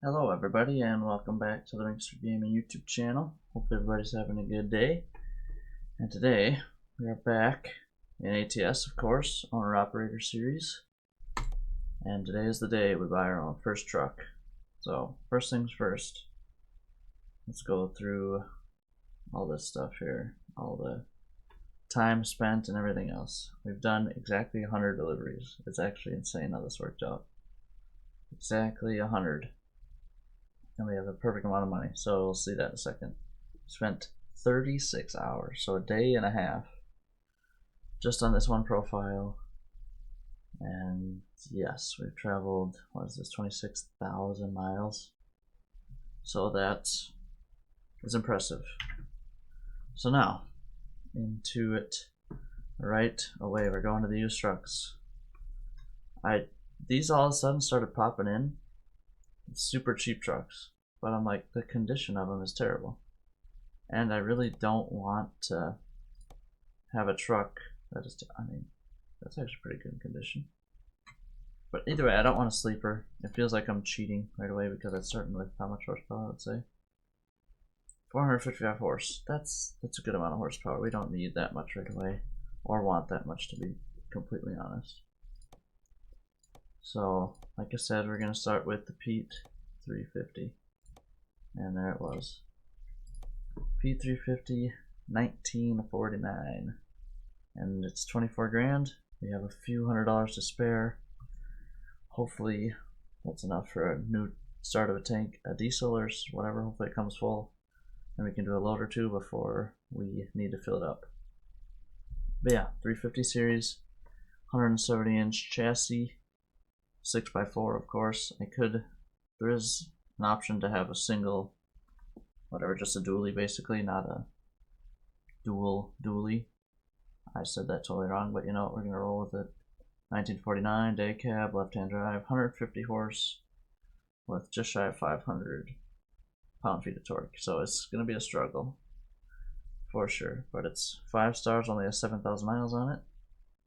Hello everybody and welcome back to the Ringster Gaming YouTube channel. Hope everybody's having a good day. And today we are back in ATS, of course, Owner Operator Series. And today is the day we buy our own first truck. So first things first, let's go through all this stuff here, all the time spent and everything else. We've done exactly 100 deliveries. It's actually insane how this worked out. Exactly 100. And we have a perfect amount of money, so we'll see that in a second. Spent 36 hours, so a day and a half, just on this one profile. And yes, we've traveled, what is this, 26,000 miles. So that is impressive. So now, into it right away. We're going to the used trucks. These all of a sudden started popping in. Super cheap trucks, but I'm like, the condition of them is terrible, and I really don't want to have a truck that is, I mean, that's actually pretty good condition. But either way, I don't want a sleeper. It feels like I'm cheating right away because it's starting with how much horsepower, I would say 455 horse. That's a good amount of horsepower. We don't need that much right away, or want that much, to be completely honest. So, like I said, we're going to start with the Pete 350. And there it was. Pete 350, 1949. And it's 24 grand. We have a few $100s to spare. Hopefully, that's enough for a new start of a tank, a diesel or whatever. Hopefully, it comes full. And we can do a load or two before we need to fill it up. But yeah, 350 series, 170-inch chassis. 6x4, of course. There is an option to have a single, whatever, just a dually basically, not a dually. I said that totally wrong, but you know what, we're gonna roll with it. 1949 day cab, left-hand drive, 150 horse with just shy of 500 pound-feet of torque. So it's gonna be a struggle for sure, but it's 5 stars, only has 7,000 miles on it,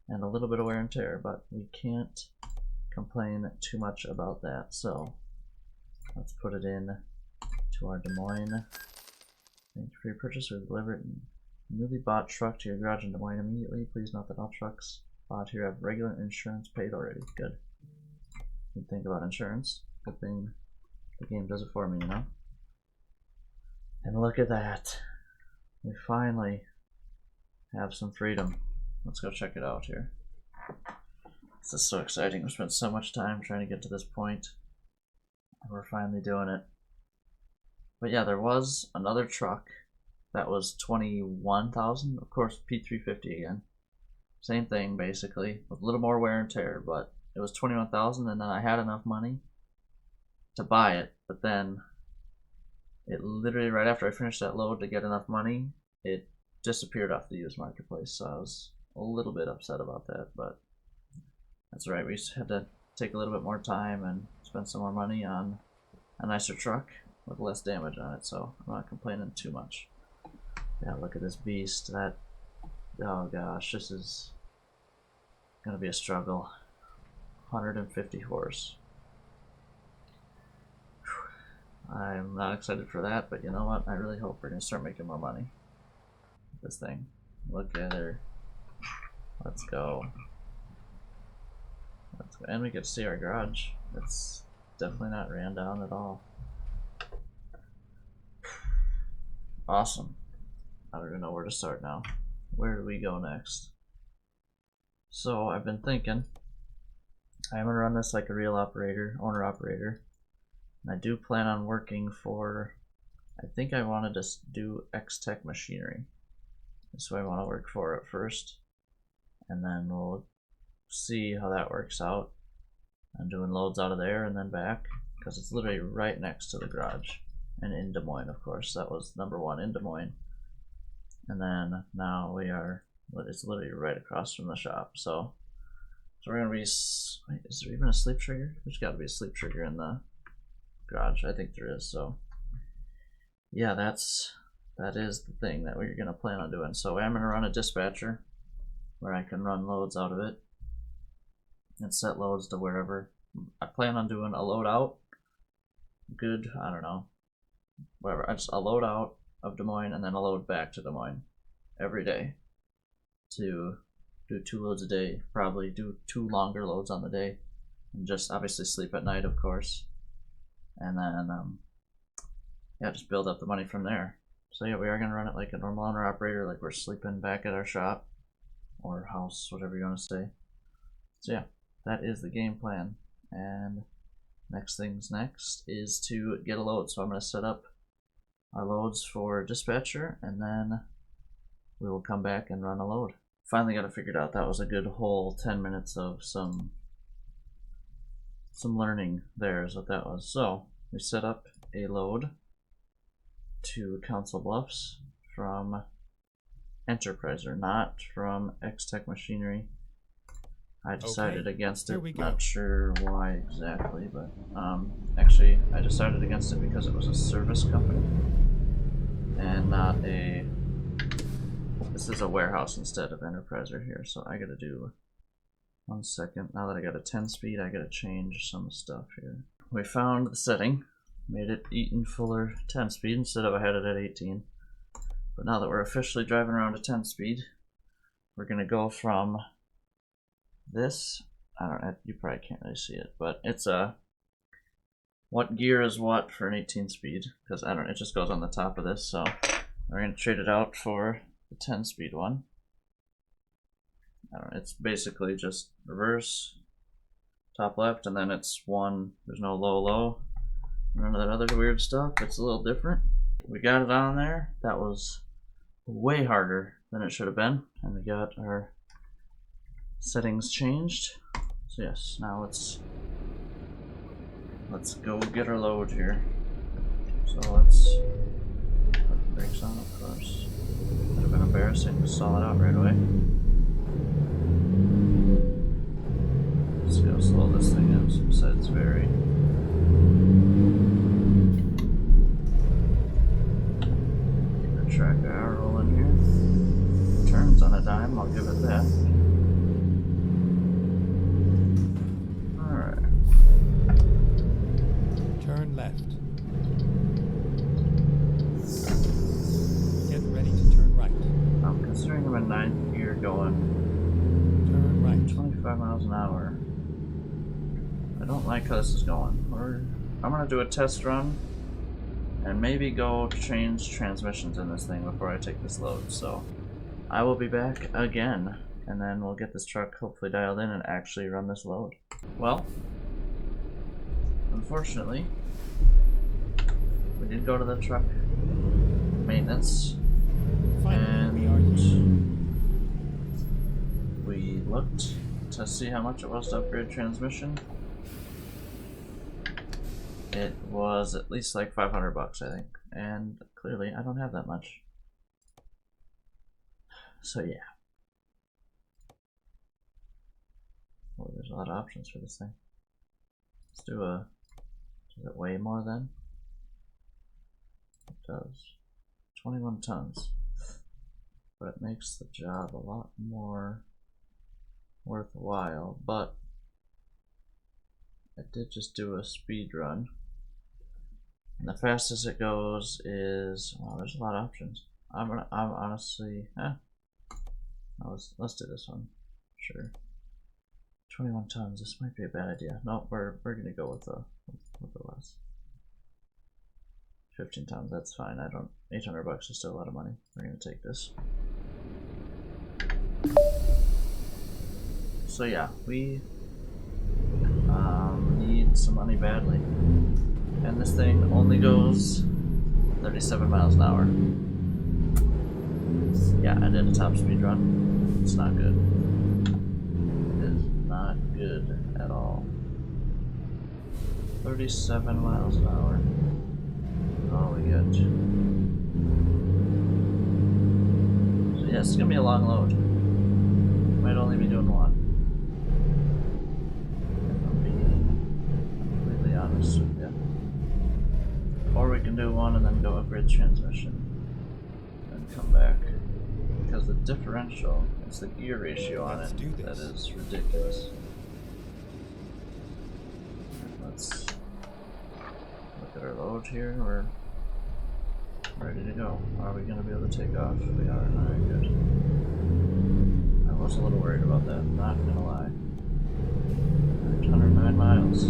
and a little bit of wear and tear, but we can't complain too much about that. So let's put it in to our Des Moines. Thank you for your purchase. We deliver it in newly bought truck to your garage in Des Moines immediately. Please note that all trucks bought here have regular insurance paid already. Good. Good thing about insurance. Good thing the game does it for me, you know? And look at that. We finally have some freedom. Let's go check it out here. This is so exciting. We've spent so much time trying to get to this point, and we're finally doing it. But yeah, there was another truck that was 21,000. Of course, P350 again. Same thing basically, with a little more wear and tear, but it was 21,000, and then I had enough money to buy it, but then it literally, right after I finished that load to get enough money, it disappeared off the used marketplace. So I was a little bit upset about that, but that's right, we just had to take a little bit more time and spend some more money on a nicer truck with less damage on it, so I'm not complaining too much. Yeah, look at this beast. That, oh gosh, this is gonna be a struggle. 150 horse. I'm not excited for that, but you know what? I really hope we're gonna start making more money with this thing. Look at her. Let's go. And we get to see our garage. It's definitely not ran down at all. Awesome. I don't even know where to start now. Where do we go next? So I've been thinking I'm gonna run this like a real operator, owner operator. And I do plan on working for, I think I wanted to do X-Tech Machinery. That's who I want to work for at first. And then we'll see how that works out. I'm doing loads out of there and then back, because it's literally right next to the garage. And in Des Moines, of course. That was #1 in Des Moines. And then now it's literally right across from the shop. So we're gonna be, wait, is there even a sleep trigger? There's gotta be a sleep trigger in the garage. I think there is. So yeah, that is the thing that we're gonna plan on doing. So I'm gonna run a dispatcher where I can run loads out of it and set loads to wherever. I plan on doing a load out good, I don't know, whatever. A load out of Des Moines and then a load back to Des Moines every day to do 2 loads a day, probably do 2 longer loads on the day, and just obviously sleep at night, of course, and then yeah, just build up the money from there. So yeah, we are gonna run it like a normal owner operator, like we're sleeping back at our shop or house, whatever you want to say. So yeah, that is the game plan. And next things next is to get a load. So I'm gonna set up our loads for dispatcher, and then we will come back and run a load. Finally got it figured out. That was a good whole 10 minutes of some learning there is what that was. So we set up a load to Council Bluffs from Enterpriser, not from X-Tech Machinery. I decided against it. Not sure why exactly, but actually I decided against it because it was a service company and not a. This is a warehouse instead of Enterpriser here, so I gotta do 1 second. Now that I got a 10 speed, I gotta change some stuff here. We found the setting, made it Eaton Fuller 10 speed instead of I had it at 18. But now that we're officially driving around a 10 speed, we're gonna go from this. I don't know, you probably can't really see it, but it's a what gear is what for an 18 speed, because I don't, it just goes on the top of this. So we're gonna trade it out for the 10 speed one. I don't know, it's basically just reverse, top left, and then it's one. There's no low. None of that other weird stuff. It's a little different. We got it on there. That was way harder than it should have been, and we got our settings changed. So yes, now let's go get our load here. So let's put the brakes on, of course. Would have been embarrassing to stall it out right away. Let's see how slow this thing is. Besides very. Keep the track hour rolling here. Turns on a dime, I'll give it that. Alright. Turn left. Get ready to turn right. I'm considering I'm in 9th gear going Turn right. 25 miles an hour. I don't like how this is going. I'm gonna do a test run and maybe go change transmissions in this thing before I take this load. So I will be back again, and then we'll get this truck hopefully dialed in and actually run this load. Well, unfortunately, we did go to the truck maintenance, and we looked to see how much it was to upgrade transmission. It was at least like 500 bucks, I think, and clearly I don't have that much. So yeah. Oh, there's a lot of options for this thing. Let's do a. Does it weigh more then? It does. 21 tons. But it makes the job a lot more worthwhile. But I did just do a speed run. And the fastest it goes is, well, there's a lot of options. I'm honestly, let's do this one. Sure. 21 tons. This might be a bad idea. No, we're gonna go with the less. 15 tons. That's fine. 800 bucks is still a lot of money. We're gonna take this. So yeah, we need some money badly. And this thing only goes 37 miles an hour. Yeah, I did a top speed run. It's not good. It is not good at all. 37 miles an hour. That's all we get. So yeah, it's gonna be a long load. Might only be doing one. If I'm being completely honest with you. Or we can do one and then go upgrade the transmission and come back. Because the differential, it's the gear ratio on it that is ridiculous. Let's look at our load here. We're ready to go. Are we going to be able to take off? We are. Alright, good. I was a little worried about that, not going to lie. 109 miles.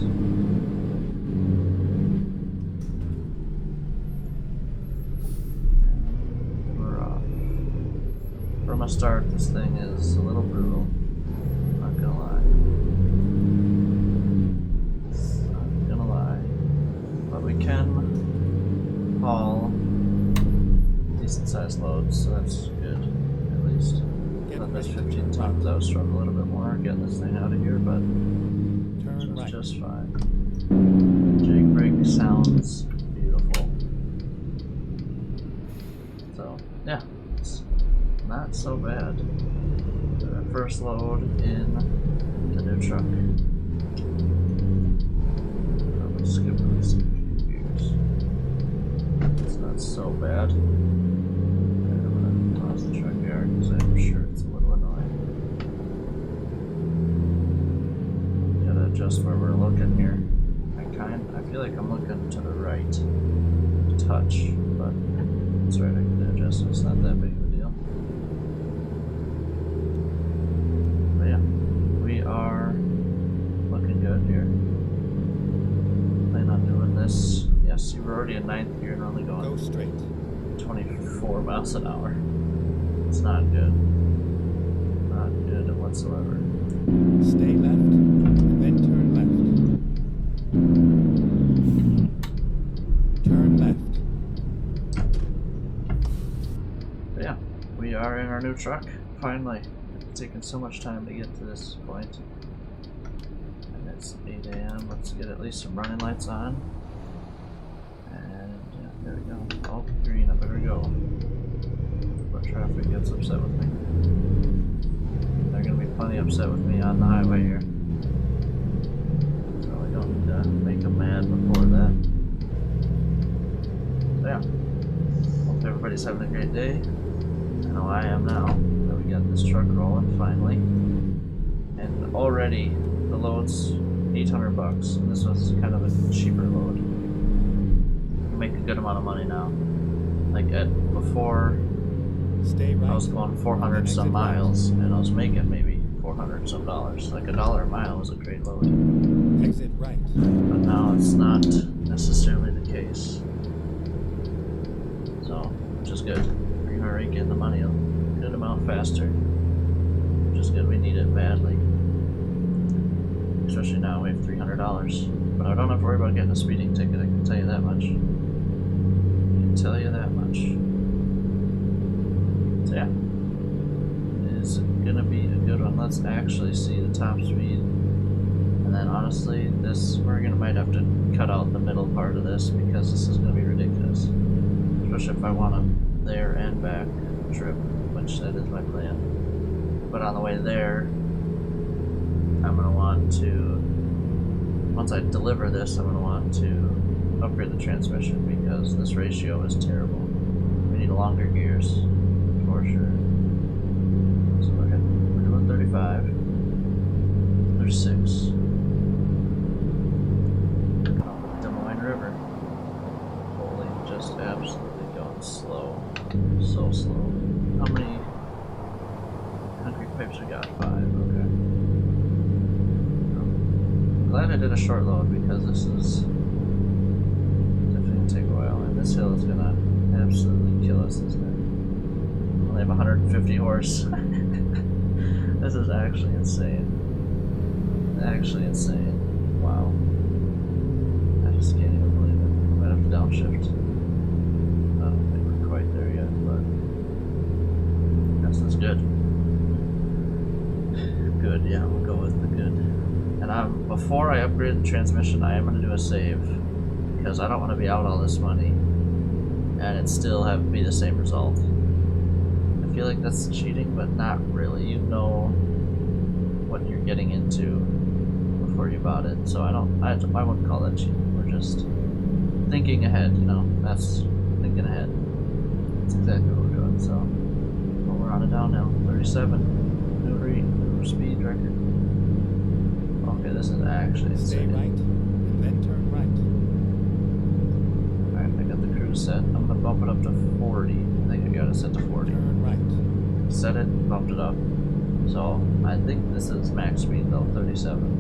We're off. From a start, this thing is a little brutal. Not going to lie. Not going to lie. But we can haul decent sized loads, so that's good, at least. But this 15 tons, I would struggle a little bit more getting this thing out of here, but Turn right. just fine. Jake brake sounds beautiful. So, yeah, it's not so bad. Our first load in the new truck. I'm gonna skip these gears. It's not so bad. I'm gonna toss the truck yard because I'm sure it's a little annoying. Gotta adjust where we're looking here. I feel like I'm looking to the right a touch, but that's right, I can adjust it. It's not that big of a deal. But yeah, we are looking good here. Plan on doing this. Yes, you were already in 9th gear and only Go going straight. 24 miles an hour. It's not good. Not good whatsoever. Stay left, and then turn left. Turn left. But yeah, we are in our new truck. Finally. It's taken so much time to get to this point. And it's 8 AM. Let's get at least some running lights on. And yeah, there we go. Oh, green, I better go. Before traffic gets upset with me. They're gonna be plenty upset with me on the highway here. So I don't need to make them mad before that. So yeah. Hope everybody's having a great day. I know I am now that we got this truck rolling finally. And already the load's $800 and this was kind of a cheaper load. You make a good amount of money now. Like before Stay right. I was going 400 some miles and I was making maybe 400 some dollars. Like $1 a mile was a great load. Exit right. But now it's not necessarily the case. So, which is good. We're gonna rake in the money a good amount faster. Which is good, we need it badly. Especially now we have $300. But I don't have to worry about getting a speeding ticket, I can tell you that much. I can tell you that much. So yeah, it is gonna be a good one. Let's actually see the top speed. And then honestly, might have to cut out the middle part of this because this is gonna be ridiculous. Especially if I want a there and back trip, which that is my plan. But on the way there, I'm gonna want to, once I deliver this, I'm gonna want to upgrade the transmission because this ratio is terrible. We need longer gears, for sure. So we're doing 35, 36. Des Moines River. Holy, just absolutely going slow. So slow. How many concrete pipes we got? 5, okay. I'm glad I did a short load because this is definitely gonna take a while, and this hill is gonna absolutely kill us, isn't it? Only have 150 horse. This is actually insane. Actually insane. Wow. I just can't even believe it. I might have to downshift. I don't think we're quite there yet, but this is good. Good, yeah, we'll go with the good. And before I upgrade the transmission, I am going to do a save because I don't want to be out all this money and it still be the same result. I feel like that's cheating, but not really. You know what you're getting into before you bought it, so I wouldn't call that cheating. We're just thinking ahead, you know. That's thinking ahead. That's exactly what we're doing. So we're on a downhill. 37. New speed record. Okay, this is actually Stay insane. right, and then turn right. set. I'm gonna bump it up to 40. I think I got it set to 40. Turn right. Set it, bumped it up. So I think this is max speed though, 37.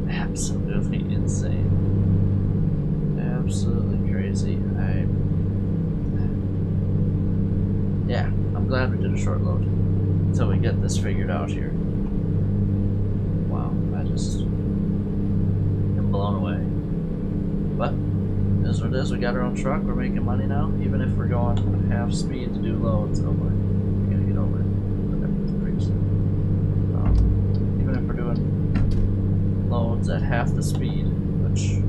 Absolutely insane. Absolutely crazy. Yeah, I'm glad we did a short load until we get this figured out here. Wow, I just am blown away. But it is what it is. We got our own truck. We're making money now, even if we're going half speed to do loads. Oh boy, we gotta get over it. Even if we're doing loads at half the speed, which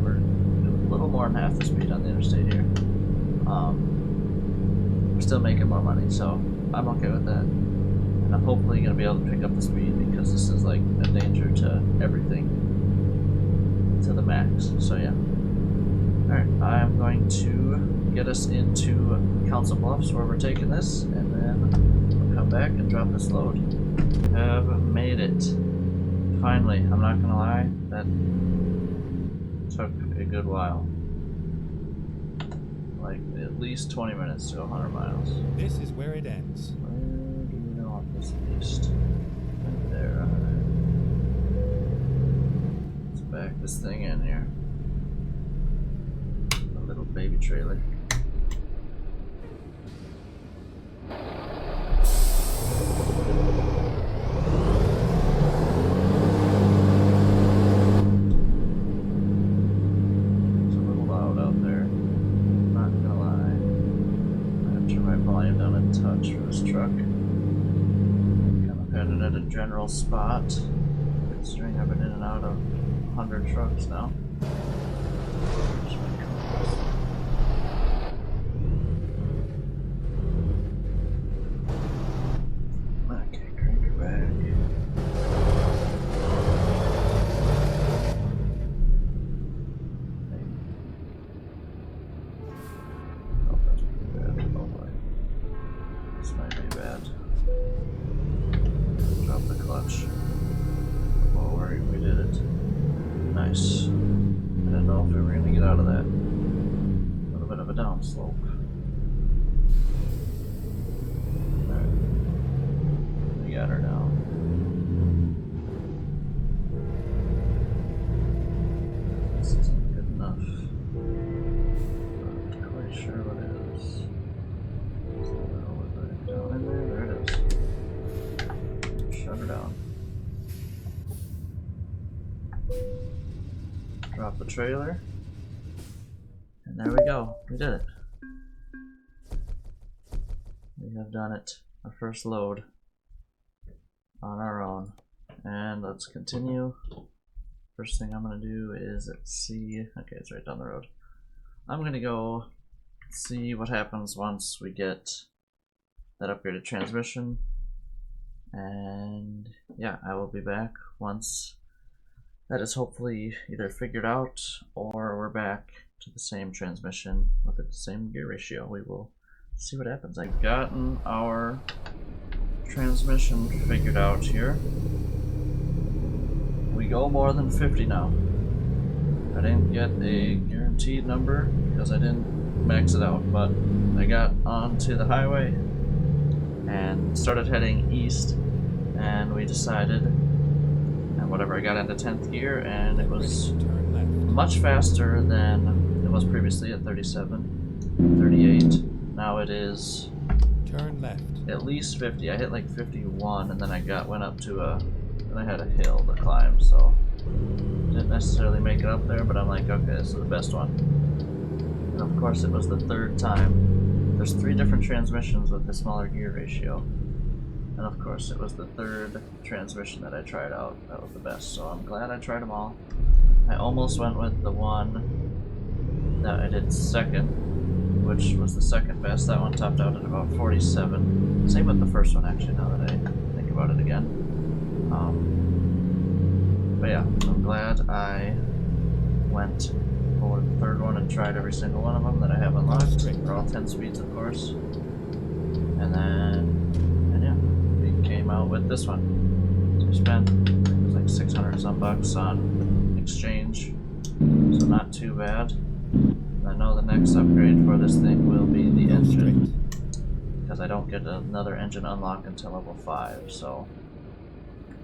we're doing a little more than half the speed on the interstate here, we're still making more money, so I'm okay with that. And I'm hopefully going to be able to pick up the speed because this is like a danger to everything to the max. So yeah. Alright, I'm going to get us into Council Bluffs where we're taking this, and then we'll come back and drop this load. Have made it. Finally, I'm not going to lie, that took a good while. Like at least 20 minutes to 100 miles. This is where it ends. Where do we know this east? Right there. Let's back this thing in here. A little baby trailer. General spot, considering I've been in and out of 100 trucks now. Okay, crank her back. Oh, that's pretty bad. Oh boy. This might be bad. Drop the clutch. Oh, we did it. Nice. I didn't know if we were going to get out of that. A little bit of a downslope. Alright. We got her now. This isn't good enough. Not quite sure what it is. Is that all the way down in there? There it is. Shut her down. Drop the trailer. And there we go. We did it. We have done it. Our first load on our own. And let's continue. First thing I'm going to do is see. Okay, it's right down the road. I'm going to go see what happens once we get that upgraded transmission. And yeah, I will be back once that is hopefully either figured out or we're back to the same transmission with the same gear ratio. We will see what happens. I've gotten our transmission figured out here. We go more than 50 now. I didn't get a guaranteed number because I didn't max it out, but I got onto the highway and started heading east, and we decided, and whatever, I got into 10th gear, and it was much faster than it was previously at 37, 38. Now it is Turn left. at least 50. I hit like 51, and then I went up to then I had a hill to climb, so didn't necessarily make it up there, but I'm like, okay, this is the best one. And of course it was the third time. There's 3 different transmissions with the smaller gear ratio. And of course it was the third transmission that I tried out. That was the best, so I'm glad I tried them all. I almost went with the one that I did second, which was the second best. That one topped out at about 47. Same with the first one, actually, now that I think about it again. But yeah, I'm glad I went for the third one and tried every single one of them that I have unlocked. They're all 10 speeds, of course. And yeah, we came out with this one. So we spent, I think it was like 600 some bucks on exchange, so not too bad. I know the next upgrade for this thing will be the Go engine, straight. because I don't get another engine unlock until level 5, so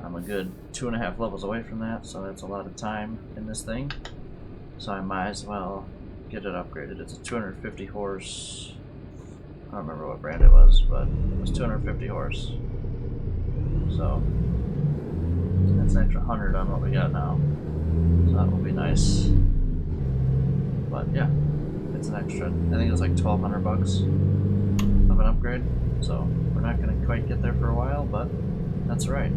I'm a good 2.5 levels away from that, so that's a lot of time in this thing. So I might as well get it upgraded. It's a 250 horse. I don't remember what brand it was, but it was 250 horse. So that's an extra 100 on what we got now. So that will be nice. But yeah, it's an extra. I think it was like 1,200 bucks of an upgrade. So we're not gonna quite get there for a while, but that's right.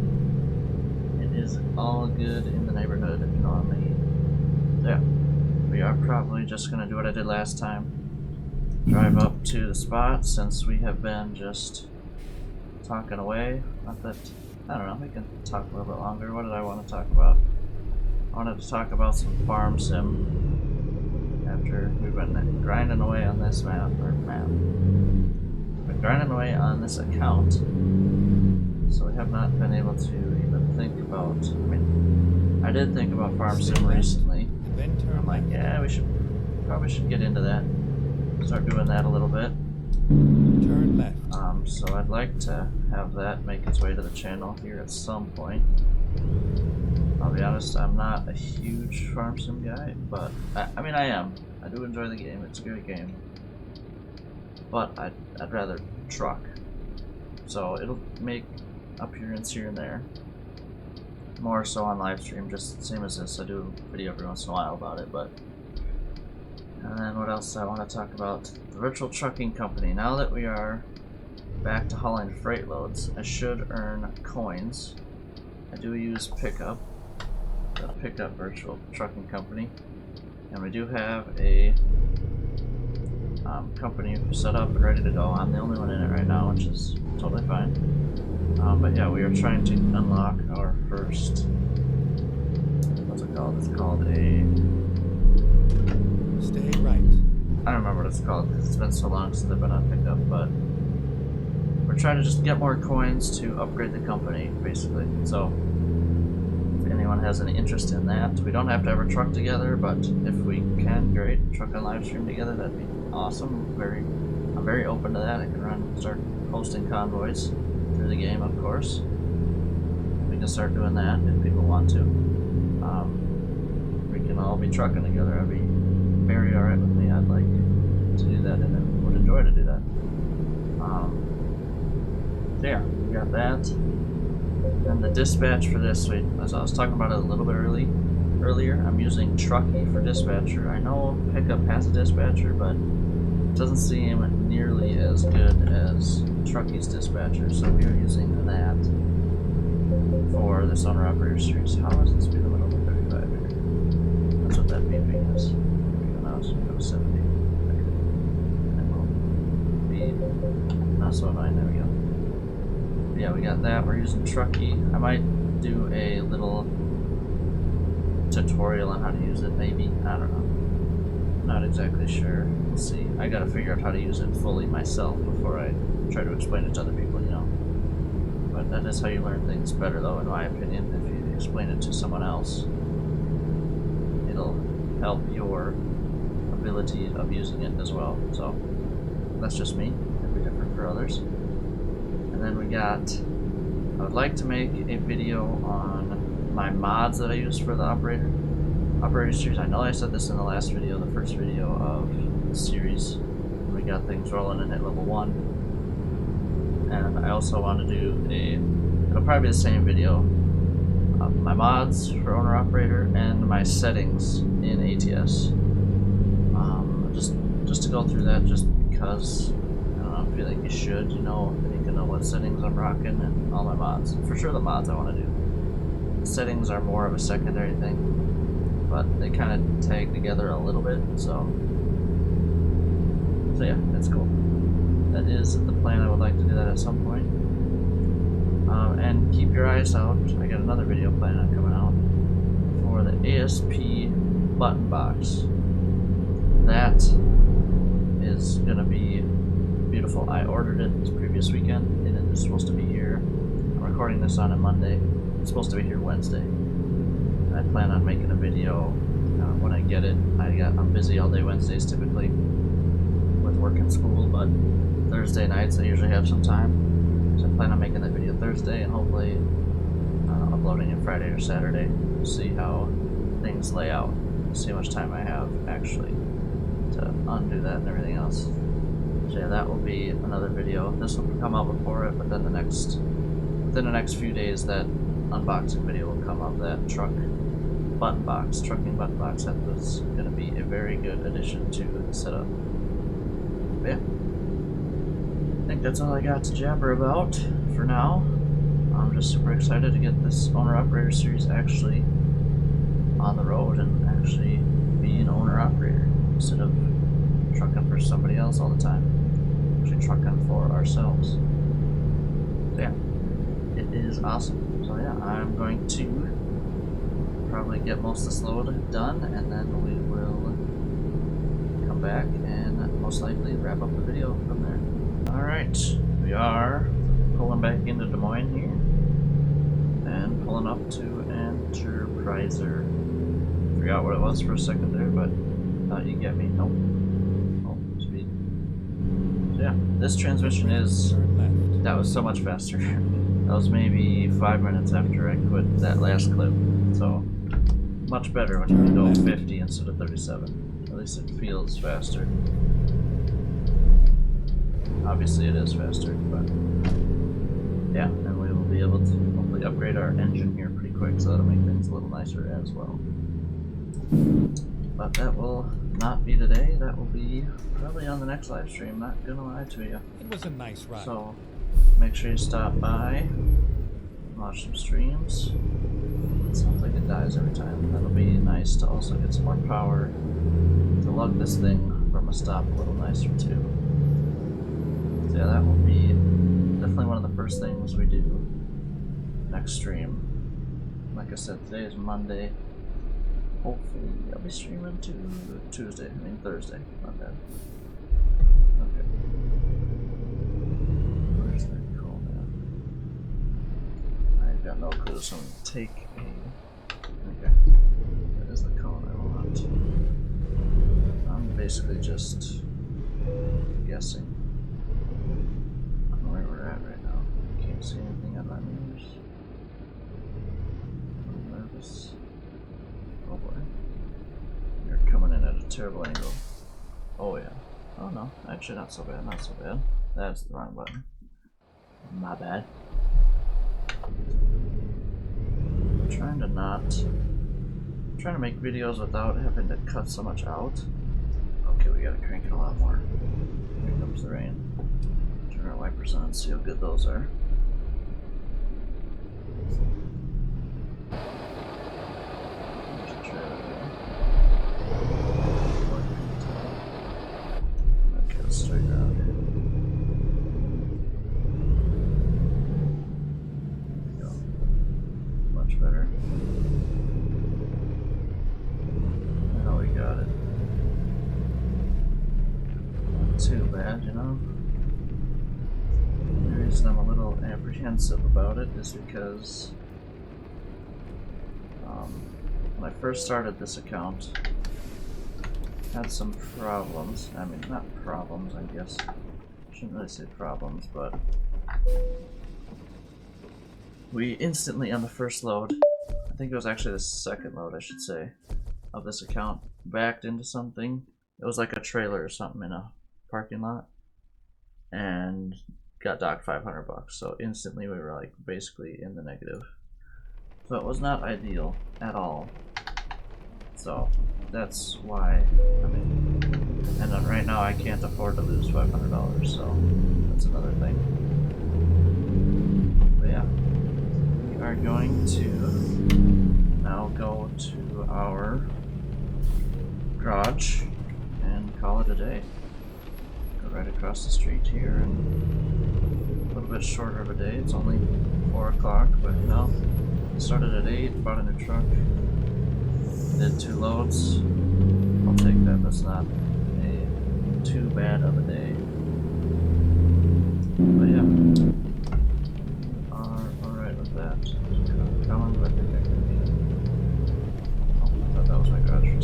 It is all good in the neighborhood, if you know what I mean. Yeah, we are probably just gonna do what I did last time. Drive up to the spot, since we have been just talking away. Not that, I don't know, we can talk a little bit longer. What did I want to talk about? I wanted to talk about some farm sim after we've been grinding away on this map. We've been grinding away on this account, so we have not been able to even think about, I mean, I did think about farm sim recently. Then turn I'm like, left. yeah, probably should get into that. Start doing that a little bit. Turn left. So I'd like to have that make its way to the channel here at some point. I'll be honest, I'm not a huge farm sim guy, but I mean I am. I do enjoy the game. It's a good game, but I'd rather truck. So it'll make appearance here and there. More so on live stream, just same as this. I do a video every once in a while about it, but. And then what else I want to talk about? The virtual trucking company. Now that we are back to hauling freight loads, I should earn coins. I do use Pickup, the Pickup virtual trucking company, and we do have a company set up and ready to go. I'm the only one in it right now, which is totally fine. But yeah, we are trying to unlock our first, what's it called? It's called a, Stay right. I don't remember what it's called because it's been so long since I've been on Pickup, but we're trying to just get more coins to upgrade the company, basically. So if anyone has any interest in that, we don't have to ever truck together, but if we can, great. Truck and live stream together, that'd be awesome. I'm very open to that. I can start hosting convoys through the game, of course. We can start doing that if people want to. We can all be trucking together. That'd be very alright with me. I'd like to do that, and I would enjoy to do that. So yeah, we got that. And the dispatch for this, as I was talking about it a little bit earlier, I'm using Truckee for dispatcher. I know Pickup has a dispatcher, but it doesn't seem nearly as good as Truckee's dispatcher, so we are using that for this owner operator series. How is the speed limit over 35 here? That's what that beeping is. There we go, now it's go 70. And then we'll be not so annoying. There we go. But yeah, we got that. We're using Truckee. I might do a little tutorial on how to use it, maybe. I don't know. Not exactly sure. We'll see. I gotta figure out how to use it fully myself before I try to explain it to other people, you know. But that is how you learn things better, though, in my opinion. If you explain it to someone else, it'll help your ability of using it as well. So that's just me. It'll be different for others. And then we got, I would like to make a video on my mods that I use for the operator series. I know I said this in the last video, the first video of the series. We got things rolling in at level 1. And I also want to do it'll probably be the same video of my mods for owner operator and my settings in ATS. Just to go through that, just because I don't know, I feel like you should, you know what settings I'm rocking and all my mods. For sure the mods I want to do. The settings are more of a secondary thing, but they kind of tag together a little bit, so yeah, that's cool. That is the plan. I would like to do that at some point. And keep your eyes out. I got another video planned on coming out for the ASP button box. That is gonna be beautiful. I ordered it this previous weekend, and it is supposed to be here. I'm recording this on a Monday. It's supposed to be here Wednesday. I plan on making a video when I get it. I'm busy all day Wednesdays typically with work and school, but Thursday nights I usually have some time. So I plan on making that video Thursday and hopefully uploading it Friday or Saturday. See how things lay out. See how much time I have actually to undo that and everything else. So yeah, that will be another video. This will come out before it, but then within the next few days that unboxing video will come up. That trucking button box. That was going to be a very good addition to the setup. But yeah, I think that's all I got to jabber about for now. I'm just super excited to get this owner-operator series actually on the road and actually be an owner-operator instead of trucking for somebody else all the time. Actually trucking for ourselves. So yeah, it is awesome. So yeah, I'm going to probably get most of this load done and then we will come back and most likely wrap up the video from there. Alright, we are pulling back into Des Moines here and pulling up to Enterpriser. Forgot what it was for a second there, but thought you'd get me. Nope. Oh, speed. So yeah, this transmission is, Turn left. that was so much faster. That was maybe 5 minutes after I quit that last clip. So much better when you can go 50 instead of 37. At least it feels faster. Obviously it is faster, but yeah, and we will be able to hopefully upgrade our engine here pretty quick, so that'll make things a little nicer as well. But that will not be today, that will be probably on the next live stream, not gonna lie to you. It was a nice ride. So make sure you stop by, watch some streams. It sounds like it dies every time. That'll be nice to also get some more power to lug this thing from a stop a little nicer too. So yeah, that will be definitely one of the first things we do next stream. Like I said, today is Monday. Hopefully I'll be streaming Thursday. Not bad. Okay. Where's that call now? I've got no clue, so I'm gonna take a... Okay. That is the cone I want. I'm basically just guessing on where we're at right now. Can't see anything on my meters. I'm nervous. Oh boy. You're coming in at a terrible angle. Oh yeah. Oh no, actually not so bad, not so bad. That's the wrong button. My bad. I'm trying to make videos without having to cut so much out. Okay, we gotta crank it a lot more. Here comes the rain. Turn our wipers on, see how good those are. Okay, let's straighten out here. There we go. Much better. Now we got it. Not too bad, you know. The reason I'm a little apprehensive about it is because when I first started this account, I had some problems. I mean, not problems, I guess. I shouldn't really say problems, but we instantly on the first load, I think it was actually the second load, I should say, of this account, backed into something. It was like a trailer or something in a parking lot, and got docked $500. So instantly we were like basically in the negative. So it was not ideal at all. So that's why, I mean, and then right now I can't afford to lose $500, so that's another thing. But yeah, we are going to now go to our garage and call it a day. Go right across the street here, and a little bit shorter of a day. It's only 4 o'clock, but you know, started at 8, bought a new truck, did 2 loads. I'll take that. That's not too bad of a day. But yeah, we are alright with that. Coming, but I think I can need it. Oh, I thought that was my garage for a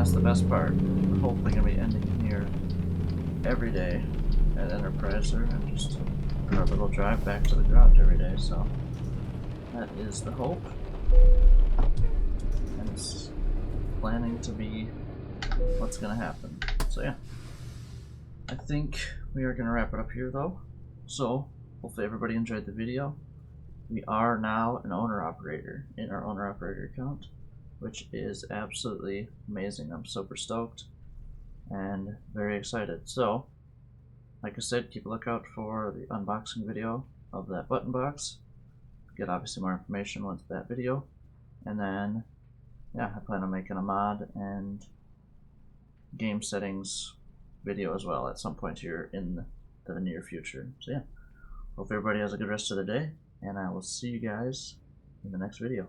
that's the best part. We're hopefully gonna be ending here every day at Enterpriser and just our little drive back to the garage every day, so that is the hope. And it's planning to be what's gonna happen. So yeah. I think we are gonna wrap it up here though. So hopefully everybody enjoyed the video. We are now an owner-operator in our owner-operator account, which is absolutely amazing. I'm super stoked and very excited. So, like I said, keep a lookout for the unboxing video of that button box. Get obviously more information once that video. And then, yeah, I plan on making a mod and game settings video as well at some point here in the near future. So yeah, hope everybody has a good rest of the day, and I will see you guys in the next video.